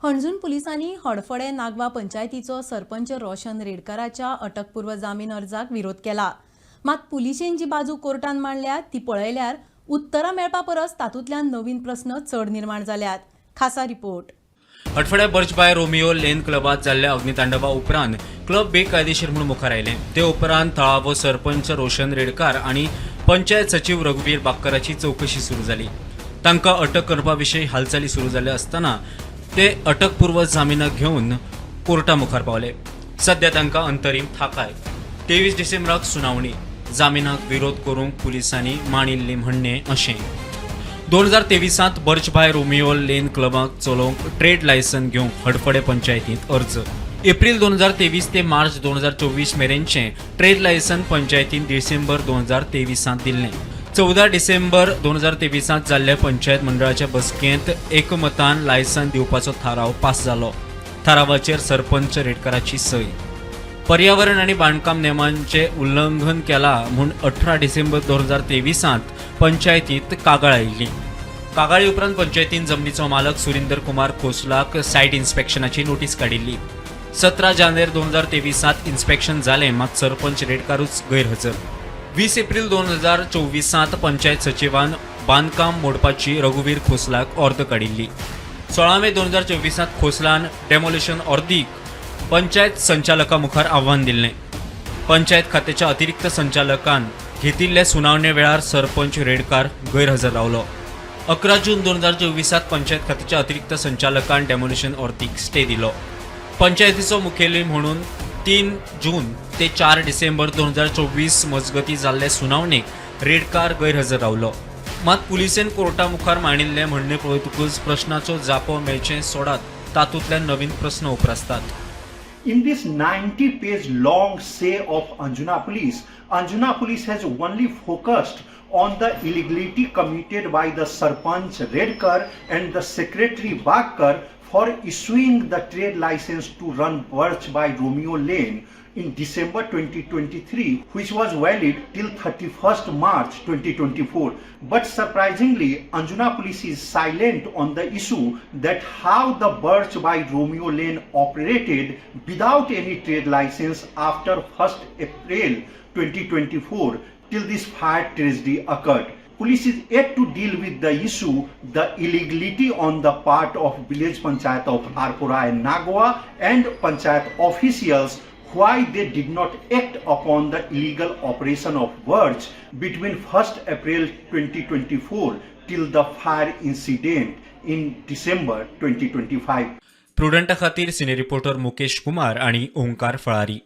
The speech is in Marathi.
हणजून पुलिसांनी हडफडे नागवा पंचायतीचो सरपंच रोशन रेडकराच्या अटकपूर्व जामीन अर्जाक विरोध केला। मात पुलिशेन जी बाजू कोर्टान मांडल्या ती पळयल्यार उत्तरा मेळपा परस तातूंतल्यान नवीन प्रस्न चड निर्माण जाल्यात। खासा रिपोर्ट। हडफड्या बर्चबाय रोमियो लेन क्लबात जाल्ल्या अग्नितांडवा उपरांत क्लब बेकायदेशीर म्हणून मुखार आयले। ते उपरांत थळावो सरपंच रोशन रेडकार आणि पंचायत सचिव रघुवीर बाक्कराची चौकशी सुरू जाली। तांकां अटक करपा विशीं हालचाली सुरू जाल्यो आसतना ते अटकपूर्व जामिनाक घेवन कोर्टा मुखार पावले। सध्या तांकां अंतरीम थाकाय। 23 डिसेंबराक सुनावणी। जामिनाक विरोध करूंक पुलिसांनी मानिल्ली म्हणणे अशें। 2023 बर्चबाय रोमियो लेन क्लबाक चलोवंक ट्रेड लायसन घेवंक हडफडे पंचायतींत अर्ज। एप्रिल 2023 ते मार्च 2024 मेरेनचे ट्रेड लायसन पंचायतीन डिसेंबर 2023 दिल्लें। 14 डिसेंबर 2023 जाल्ल्या पंचायत मंडळाच्या बसकेंत एकमतान लायसन दिवपाचो थाराव पास जालो। थारावाचेर सरपंच रेडकराची सय। पर्यावरण आणि बांधकाम नेमांचे उल्लंघन केला म्हूण 18 डिसेंबर 2023 पंचायतींत कागाळ आयिल्ली। कागाळी उपरांत पंचायतीन जमनीचो मालक सुरिंदर कुमार खोसलाक सायट इन्स्पेक्शनाची नोटीस काडिल्ली। 17 जानेर 2023 इन्स्पेक्शन जालें, मात सरपंच रेडकारूच गैरहजर। 20 एप्रिल 2024 पंचायत सचिवान बांदकाम मोडपाची रघुवीर खोसलाक अर्द काडिल्ली। 16 मे 2024 खोसलान डेमोलिशन अर्दीक पंचायत संचालका मुखार आव्हान दिल्लें। पंचायत खात्याच्या अतिरिक्त संचालकान घेतिल्ल्या सुनावणे वेळार सरपंच रेडकार गैरहजर रावलो। 11 जून 2024 पंचायत खात्याच्या अतिरिक्त संचालकान डेमोलिशन अर्दीक स्टे दिलो। पंचायतीचो मुखेली म्हणून 3 जून ते 4 डिसेंबर 2024 मजगती जाल्ले सुनावणेक रेडकार गैरहजर रावलो। मात पुलिसेन कोर्टा मुखार मांडिल्ले म्हणणे पळयतकूच प्रश्नाचो जापो मेळचे सोडात तातूंतल्यान नवीन प्रश्न उप्रासतात। In this 90-page long say of Anjuna Police has only focused on the illegality committed by the Sarpanch Redkar and the Secretary Bakkar for issuing the trade license to run Birch by Romeo Lane in December 2023, which was valid till 31st March 2024. But surprisingly, Anjuna Police is silent on the issue that how the Birch by Romeo Lane operated without any trade license after 1st April 2024 till this fire tragedy occurred. Police is yet to deal with the issue, the illegality on the part of village panchayat of Arpura and Nagwa and panchayat officials, why they did not act upon the illegal operation of Birch between 1st April 2024 till the fire incident in December 2025. प्रुडंटा खातीर सिने रिपोर्टर मुकेश कुमार आणि ओंकार फळारी।